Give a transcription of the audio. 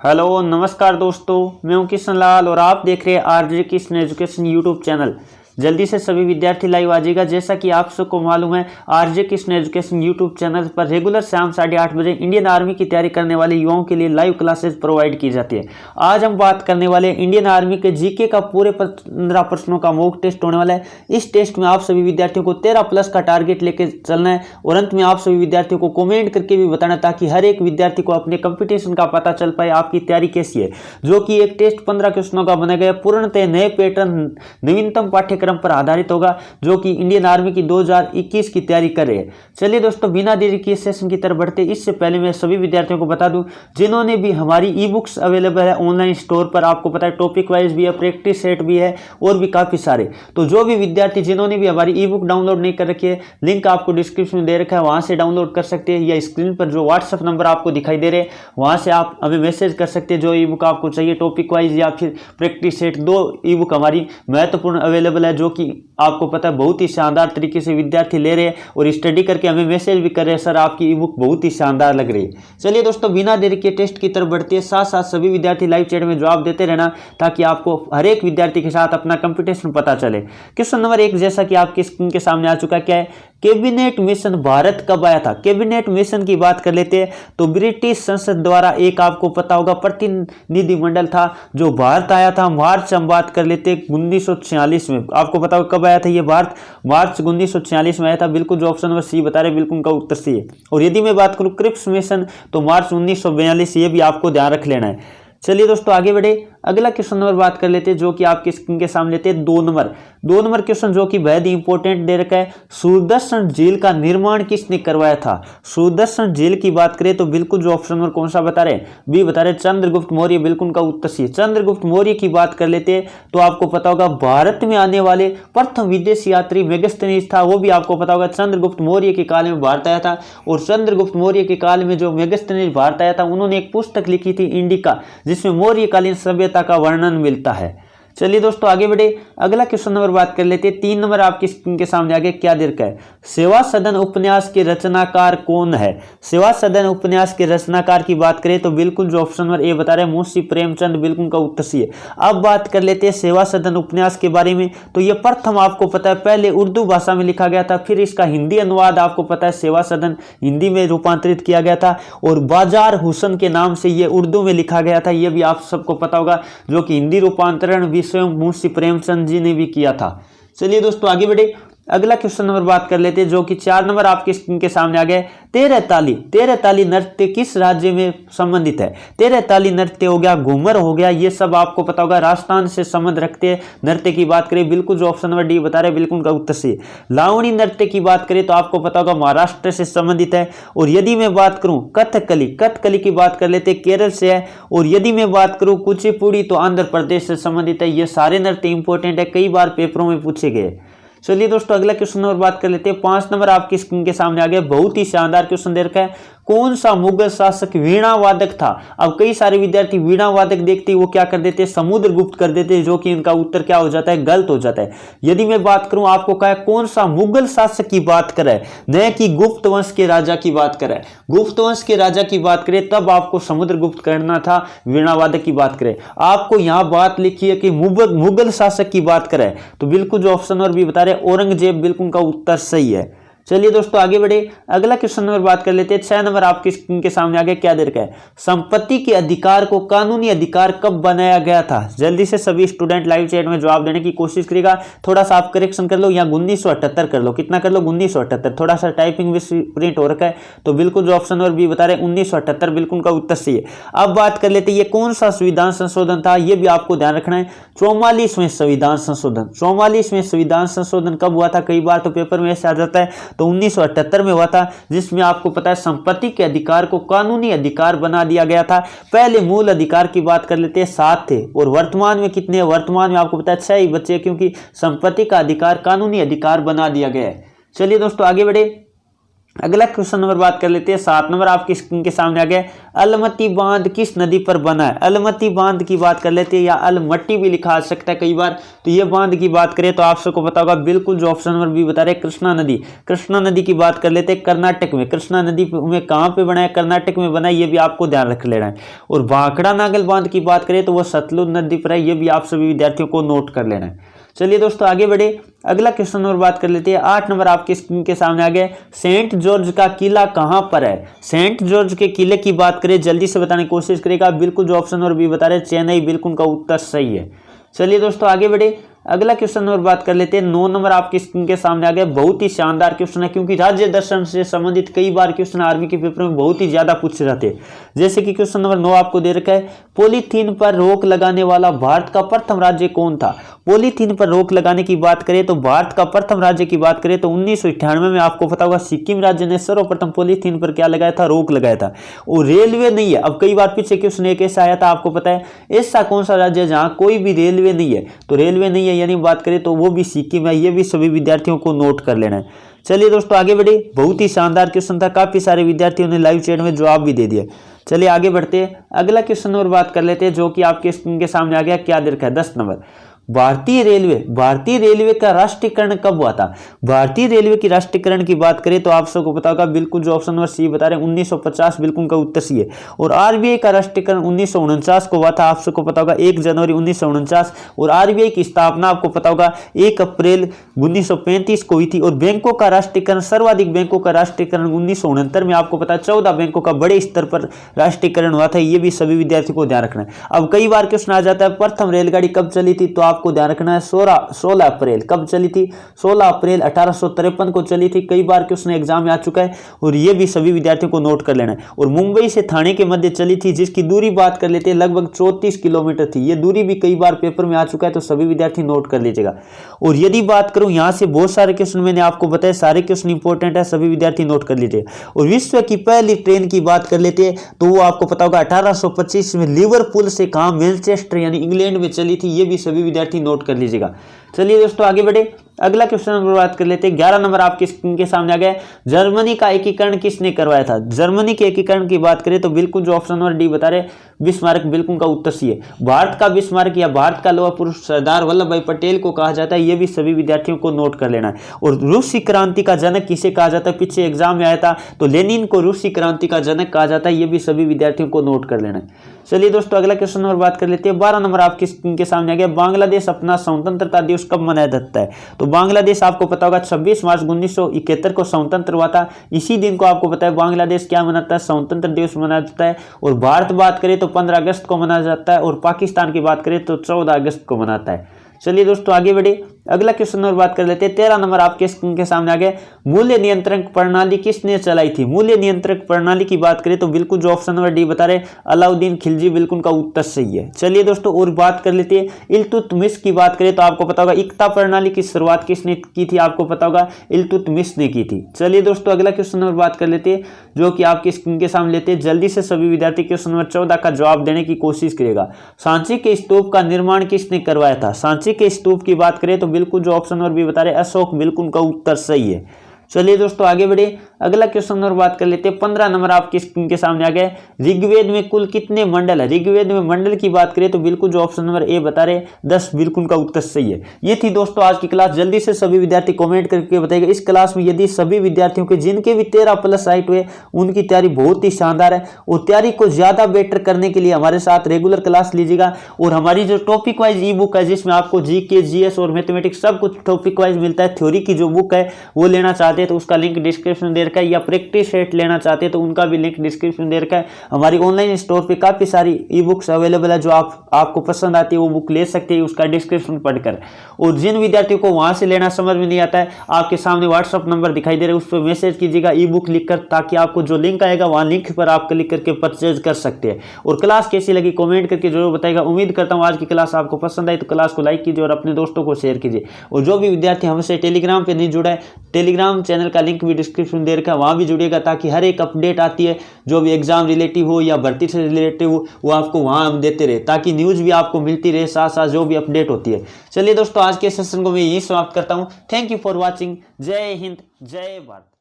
Hello नमस्कार दोस्तों, मैं हूं किशन लाल और आप देख रहे हैं RJ Kishan education YouTube channel. जल्दी से सभी विद्यार्थी लाइव आ जाइएगा। जैसा कि आप सबको मालूम है, RJ Kishan education YouTube channel पर रेगुलर शाम 8:30 बजे इंडियन आर्मी की तैयारी करने वाले युवाओं के लिए लाइव क्लासेस प्रोवाइड की जाती है। आज हम बात करने वाले हैं इंडियन आर्मी के जीके का पूरे 15 प्रश्नों का मॉक टेस्ट होने वाला है। इस टेस्ट में आप सभी विद्यार्थियों को 13+ का टारगेट लेकर चलना है और अंत में आप सभी विद्यार्थियों को कमेंट करके भी बताना, ताकि हर एक विद्यार्थी को अपने कंपटीशन का पता चल पाए आपकी तैयारी कैसी है। जो कि एक टेस्ट 15 क्वेश्चनों का बना गया, पूर्णतः नए पैटर्न नवीनतम पाठ्यक्रम पर आधारित होगा, जो कि इंडियन आर्मी की 2021 की तैयारी कर रहे हैं। चलिए दोस्तों, बिना देरी किए सेशन की तरफ बढ़ते। इससे पहले मैं सभी विद्यार्थियों को बता दूं, जिन्होंने भी हमारी ई बुक्स अवेलेबल है ऑनलाइन स्टोर पर, आपको पता है टॉपिक वाइज भी है, प्रैक्टिस सेट भी है और भी काफी सारे। तो जो भी विद्यार्थी जिन्होंने भी हमारी ई बुक डाउनलोड नहीं कर रखी है, लिंक आपको डिस्क्रिप्शन में दे रखा है, वहां से डाउनलोड कर सकते हैं, या स्क्रीन पर जो व्हाट्सएप नंबर आपको दिखाई दे रहे हैं वहां से आप हमें मैसेज कर सकते हैं। जो ई बुक आपको चाहिए टॉपिक वाइज या फिर प्रैक्टिस सेट, 2 ई बुक हमारी महत्वपूर्ण अवेलेबल है, जो कि आपको पता है बहुत ही शानदार तरीके से विद्यार्थी ले रहे हैं और स्टडी करके हमें मैसेज भी कर रहे हैं, सर आपकी ई बुक बहुत ही शानदार लग रही है। चलिए दोस्तों, बिना देरी के टेस्ट की तरफ बढ़ती है। साथ साथ सभी विद्यार्थी लाइव चैट में जवाब देते रहना, ताकि आपको हर एक विद्यार्थी के साथ अपना कंपटीशन पता चले। क्वेश्चन नंबर 1, जैसा कि आपकी स्क्रीन के सामने आ चुका, क्या है? कैबिनेट मिशन भारत कब आया था? कैबिनेट मिशन की बात कर लेते हैं तो ब्रिटिश संसद द्वारा एक, आपको पता होगा, प्रतिनिधिमंडल था जो भारत आया था। मार्च हम बात कर लेते हैं 1946 में। आपको पता होगा कब आया था ये भारत? मार्च 1946 में आया था। बिल्कुल जो ऑप्शन नंबर सी बता रहे, बिल्कुल उनका उत्तर सी है। और यदि मैं बात करूं क्रिप्स मिशन, तो मार्च 1942, ये भी आपको ध्यान रख लेना है। चलिए दोस्तों आगे बढ़े। अगला क्वेश्चन नंबर बात कर लेते हैं, जो कि आपके स्क्रीन के सामने लेते हैं 2 नंबर क्वेश्चन, जो कि बेहद इंपॉर्टेंट दे रखा है। सुदर्शन झील का निर्माण किसने करवाया था? सुदर्शन झील की बात करें तो बिल्कुल जो ऑप्शन नंबर कौन सा बता रहे हैं? बी बता रहे, चंद्रगुप्त मौर्य, बिल्कुल उनका उत्तर सी। चंद्रगुप्त मौर्य की बात कर लेते हैं तो आपको पता होगा भारत में आने वाले प्रथम विदेशी यात्री मेगास्थनीज था, वो भी आपको पता होगा चंद्रगुप्त मौर्य के काल में भारत आया था। और चंद्रगुप्त मौर्य के काल में जो मेगास्थनीज भारत आया था, उन्होंने एक पुस्तक लिखी थी इंडिका, जिसमें मौर्यकालीन सभ्यता का वर्णन मिलता है। चलिए दोस्तों आगे बढ़े। अगला क्वेश्चन नंबर बात कर लेते हैं 3 नंबर आपकी स्क्रीन के सामने आगे क्या दे रखा है? सेवा सदन उपन्यास के रचनाकार कौन है? सेवा सदन उपन्यास के रचनाकार की बात करें तो बिल्कुल जो ऑप्शन नंबर ए बता रहे हैं, मुंशी प्रेमचंद, बिल्कुल का उत्तर सी है। अब बात कर लेते हैं सेवा सदन उपन्यास के बारे में, तो यह प्रथम आपको पता है पहले उर्दू भाषा में लिखा गया था, फिर इसका हिंदी अनुवाद आपको पता है सेवा सदन हिंदी में रूपांतरित किया गया था, और बाजार हुसन के नाम से यह उर्दू में लिखा गया था, यह भी आप सबको पता होगा, जो कि हिंदी रूपांतरण भी स्वयं मुंशी प्रेमचंद जी ने भी किया था। चलिए दोस्तों आगे बढ़े। अगला क्वेश्चन नंबर बात कर लेते हैं, जो कि 4 नंबर आपके स्क्रीन के सामने आ गए। तेरह ताली नृत्य किस राज्य में संबंधित है? तेरह ताली नृत्य हो गया, घूमर हो गया, ये सब आपको पता होगा राजस्थान से संबंध रखते हैं। नृत्य की बात करें, बिल्कुल जो ऑप्शन नंबर डी बता रहे हैं, बिल्कुल का उत्तर से। लावणी नृत्य की बात करें तो आपको पता होगा महाराष्ट्र से संबंधित है। और यदि मैं बात करूं कथकली की बात कर लेते, केरल से है। और यदि मैं बात करूं कुचिपुड़ी, तो आंध्र प्रदेश से संबंधित है। ये सारे नृत्य इंपॉर्टेंट है, कई बार पेपरों में पूछे गए। चलिए दोस्तों अगला क्वेश्चन नंबर बात कर लेते हैं। 5 नंबर आपकी स्क्रीन के सामने आ गया, बहुत ही शानदार क्वेश्चन दे रखा है। कौन सा मुगल शासक वीणा वादक था? अब कई सारे विद्यार्थी वीणा वादक देखते ही वो क्या कर देते हैं, समुद्रगुप्त कर देते हैं, जो कि इनका उत्तर क्या हो जाता है, गलत हो जाता है। यदि मैं बात करूं, आपको कहा है कौन सा मुगल शासक की बात करे, न कि गुप्त वंश के राजा की बात करे। गुप्त वंश के राजा की बात करें तब आपको समुद्रगुप्त करना था, वीणा वादक की बात करें। आपको यहां बात लिखी है कि मुगल शासक की बात करें, तो बिल्कुल जो ऑप्शन नंबर बी बता रहे औरंगजेब, बिल्कुल का उत्तर सही है। चलिए दोस्तों आगे बढ़े। अगला क्वेश्चन नंबर बात कर लेते हैं। 6 नंबर आपकी स्क्रीन के सामने आगे क्या दे रखा है? संपत्ति के अधिकार को कानूनी अधिकार कब बनाया गया था? जल्दी से सभी स्टूडेंट लाइव चैट में जवाब देने की कोशिश करेगा। थोड़ा सा आप करेक्शन कर लो, या 1978 कर लो। कितना कर लो? 1978। थोड़ा सा टाइपिंग भी प्रिंट हो रखा है, तो बिल्कुल जो ऑप्शन नंबर बी बता रहे 1978, बिल्कुल का उत्तर सही है। अब बात कर लेते हैं ये कौन सा संविधान संशोधन था, ये भी आपको ध्यान रखना है। 44वें संविधान संशोधन। 44वें संविधान संशोधन कब हुआ था? कई बार तो पेपर में ऐसे आ जाता है, तो 1978 में हुआ था, जिसमें आपको पता है संपत्ति के अधिकार को कानूनी अधिकार बना दिया गया था। पहले मूल अधिकार की बात कर लेते हैं, 7 थे, और वर्तमान में कितने? वर्तमान में आपको पता है 6 ही बचे, क्योंकि संपत्ति का अधिकार कानूनी अधिकार बना दिया गया है। चलिए दोस्तों आगे बढ़े। अगला क्वेश्चन नंबर बात कर लेते हैं 7 नंबर आपकी स्क्रीन के सामने आ गया। अलमती बांध किस नदी पर बना है? अलमती बांध की बात कर लेते हैं, या अलमट्टी भी लिखा आ सकता है कई बार। तो ये बांध की बात करें तो आप सबको पता होगा, बिल्कुल जो ऑप्शन नंबर बी बता रहे कृष्णा नदी। कृष्णा नदी की बात कर लेते हैं, कर्नाटक में। कृष्णा नदी में कहाँ पे बना है? कर्नाटक में बना है, ये भी आपको ध्यान रख लेना है। और भाखड़ा नागल बांध की बात करें तो वह सतलुज नदी पर है, ये भी आप सभी विद्यार्थियों को नोट कर लेना है। चलिए दोस्तों आगे बढ़े, अगला क्वेश्चन नंबर बात कर लेते हैं। 8 नंबर आपकी स्क्रीन के सामने आ गए। सेंट जॉर्ज का किला कहां पर है? सेंट जॉर्ज के किले की बात करें, जल्दी से बताने की कोशिश करेगा। बिल्कुल जो ऑप्शन नंबर बी बता रहे चेन्नई, बिल्कुल का उत्तर सही है। चलिए दोस्तों आगे बढ़े, अगला क्वेश्चन नंबर बात कर लेते हैं। 9 नंबर आपकी स्क्रीन के सामने आ गया। बहुत ही शानदार क्वेश्चन है, क्योंकि राज्य दर्शन से संबंधित कई बार क्वेश्चन आर्मी के पेपर में बहुत ही ज्यादा पूछे जाते हैं। जैसे कि क्वेश्चन नंबर 9 आपको दे रखा है, पॉलीथीन पर रोक लगाने वाला भारत का प्रथम राज्य कौन था? पॉलीथीन पर रोक लगाने की बात करें तो भारत का प्रथम राज्य की बात करें तो 1998 में आपको पता होगा सिक्किम राज्य ने सर्वप्रथम पॉलीथीन पर क्या लगाया था? रोक लगाया था। और रेलवे नहीं है। अब कई बार पीछे क्वेश्चन एक ऐसा आया था, आपको पता है ऐसा कौन सा राज्य है जहां कोई भी रेलवे नहीं है? तो रेलवे नहीं है यानी बात करें तो वो भी सिक्किम है। ये भी सभी विद्यार्थियों को नोट कर लेना है। चलिए दोस्तों आगे बढ़े, बहुत ही शानदार क्वेश्चन था, काफी सारे विद्यार्थियों ने लाइव चैट में जवाब भी दे दिया। चलिए आगे बढ़ते हैं, अगला क्वेश्चन नंबर बात कर लेते हैं, जो कि आपके स्क्रीन के सामने आ गया। क्या दे रखा है? 10 नंबर। भारतीय रेलवे का राष्ट्रीयकरण कब हुआ था? भारतीय रेलवे की राष्ट्रीयकरण की बात करें तो आप सबको पता होगा, बिल्कुल जो ऑप्शन नंबर सी बता रहे हैं 1950, बिल्कुल का उत्तर सी है। और आरबीआई का राष्ट्रीयकरण 1949 को हुआ था, आप सबको पता होगा 1 जनवरी 1949। और आरबीआई की स्थापना आपको पता होगा 1 अप्रैल 1935 को हुई थी। और बैंकों का राष्ट्रीयकरण, सर्वाधिक बैंकों का राष्ट्रीयकरण 1969 में आपको पता है 14 बैंकों का बड़े स्तर पर राष्ट्रीयकरण हुआ था। ये भी सभी विद्यार्थियों को ध्यान रखना है। अब कई बार क्वेश्चन आ जाता है प्रथम रेलगाड़ी कब चली थी? तो आपको ध्यान रखना है 16 अप्रैल। कब चली थी? 16 अप्रैल 1853 को चली थी। कई बार क्वेश्चन एग्जाम में आ चुका है और ये भी सभी विद्यार्थियों को नोट कर लेना है। और मुंबई से थाने के मध्य चली थी, जिसकी दूरी बात कर लेते हैं लगभग 34 किलोमीटर थी। ये दूरी भी कई बार पेपर में आ चुका है, तो सभी विद्यार्थी नोट कर लीजिएगा। और यदि बात करूं यहां से बहुत सारे क्वेश्चन मैंने आपको बताया, सारे क्वेश्चन इंपॉर्टेंट है, सभी विद्यार्थी नोट कर लीजिए। और विश्व की पहली ट्रेन की बात कर लेते हैं तो वो आपको पता होगा 1825 में लिवरपूल से कहा? मैनचेस्टर यानी इंग्लैंड में चली थी। ये भी सभी विद्यार्थी नोट कर लीजिएगा। चलिए दोस्तों आगे बढ़े, अगला क्वेश्चन नंबर बात कर लेते हैं। 11 नंबर आपकी स्क्रीन के सामने आ गया। जर्मनी का एकीकरण किसने करवाया था? जर्मनी के एकीकरण की बात करें तो बिल्कुल जो ऑप्शन नंबर डी बता रहे बिस्मार्क, बिल्कुल का उत्तर सी है। भारत का बिस्मार्क या भारत का लौह पुरुष सरदार वल्लभ भाई पटेल को कहा जाता है। ये भी सभी विद्यार्थियों को नोट कर लेना है। और रूसी क्रांति का जनक किसे कहा जाता है? पीछे एग्जाम में आया था, तो लेनिन को रूसी क्रांति का जनक कहा जाता है। ये भी सभी विद्यार्थियों को नोट कर लेना है। चलिए दोस्तों अगला क्वेश्चन नंबर बात कर लेते हैं। 12 नंबर आपकी स्क्रीन के सामने आ गया। बांग्लादेश अपना स्वतंत्रता दिवस कब मनाया जाता है? तो बांग्लादेश आपको पता होगा 26 मार्च 1971 को स्वतंत्र हुआ था। इसी दिन को आपको पता है बांग्लादेश क्या मनाता है? स्वतंत्र दिवस मनाया जाता है। और भारत बात करें तो 15 अगस्त को मनाया जाता है। और पाकिस्तान की बात करें तो 14 अगस्त को मनाता है। चलिए दोस्तों आगे बढ़े, अगला क्वेश्चन नंबर बात कर लेते हैं। 13 नंबर आपके स्क्रीन के सामने आ गया। मूल्य नियंत्रक प्रणाली किसने चलाई थी? मूल्य नियंत्रक प्रणाली की बात करें तो बिल्कुल जो ऑप्शन नंबर डी बता रहे अलाउद्दीन खिलजी, बिल्कुल का उत्तर सही है। चलिए दोस्तों और बात कर लेते हैं इल्तुतमिश की बात करें तो आपको पता होगा इक्ता प्रणाली की शुरुआत किसने की थी? आपको पता होगा इल्तुतमिश ने की थी। चलिए दोस्तों अगला क्वेश्चन नंबर बात कर लेते हैं, जो कि आपकी स्क्रीन के सामने लेते हैं। जल्दी से सभी विद्यार्थी क्वेश्चन नंबर 14 का जवाब देने की कोशिश करेगा। सांची के स्तूप का निर्माण किसने करवाया था? सांची के स्तूप की बात करें तो बिल्कुल जो ऑप्शन नंबर बी बता रहे अशोक, बिल्कुल का उत्तर सही है। चलिए दोस्तों आगे बढ़े, अगला क्वेश्चन नंबर बात कर लेते हैं। 15 नंबर आपकी स्क्रीन के सामने आ गया। ऋग्वेद में कुल कितने मंडल है? ऋग्वेद में मंडल की बात करें तो बिल्कुल जो ऑप्शन नंबर ए बता रहे 10, बिल्कुल का उत्तर सही है। ये थी दोस्तों आज की क्लास। जल्दी से सभी विद्यार्थी कमेंट करके बताइएगा इस क्लास में यदि सभी विद्यार्थियों के जिनके भी 13+ राइट हुए उनकी तैयारी बहुत ही शानदार है। और तैयारी को ज्यादा बेटर करने के लिए हमारे साथ रेगुलर क्लास लीजिएगा। और हमारी जो टॉपिक वाइज ई बुक है जिसमें आपको जीके, जीएस और मैथमेटिक्स सब कुछ टॉपिक वाइज मिलता है। थ्योरी की जो बुक है वो लेना चाहते हैं तो उसका लिंक डिस्क्रिप्शन दे रखा है, या प्रैक्टिस सेट लेना चाहते हैं तो उनका भी लिंक डिस्क्रिप्शन दे रखा है। हमारी ऑनलाइन स्टोर पे काफी सारी ई बुक्स अवेलेबल है, जो आपको पसंद आती है वो बुक ले सकते हैं उसका डिस्क्रिप्शन पढ़कर। और जिन विद्यार्थियों को वहां से लेना समझ में नहीं आता है, आपके सामने व्हाट्सअप नंबर दिखाई दे रहा है, उस पर मैसेज कीजिएगा ई बुक लिखकर, ताकि आपको जो लिंक आएगा वहां लिंक पर आप क्लिक करके परचेज कर सकते हैं। और क्लास कैसी लगी कमेंट करके जरूर बताइएगा। उम्मीद करता हूँ आज की क्लास आपको पसंद आई, तो क्लास को लाइक कीजिए और अपने दोस्तों को शेयर कीजिए। और जो भी विद्यार्थी हमसे टेलीग्राम पे नहीं जुड़ा है, टेलीग्राम चैनल का लिंक भी डिस्क्रिप्शन दे रखा है, वहां भी जुड़िएगा, ताकि हर एक अपडेट आती है जो भी एग्जाम रिलेटिव हो या भर्ती से रिलेटिव हो वो आपको वहां हम देते रहे, ताकि न्यूज भी आपको मिलती रहे साथ साथ जो भी अपडेट होती है। चलिए दोस्तों आज के सेशन को मैं यही समाप्त करता हूं। Thank you for watching. जय हिंद, जय भारत।